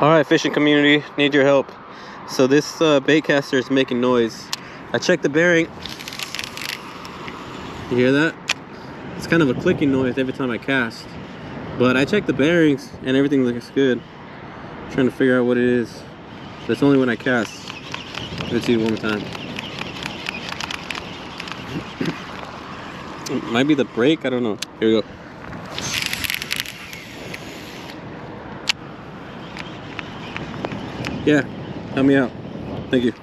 All right, fishing community, need your help. So this baitcaster is making noise. I checked the bearing. You hear that? It's kind of a clicking noise every time I cast. But I checked the bearings and everything looks good. I'm trying to figure out what it is. But it's only when I cast. Give it to you one more time. It might be the brake, I don't know. Here we go. Yeah, help me out. Thank you.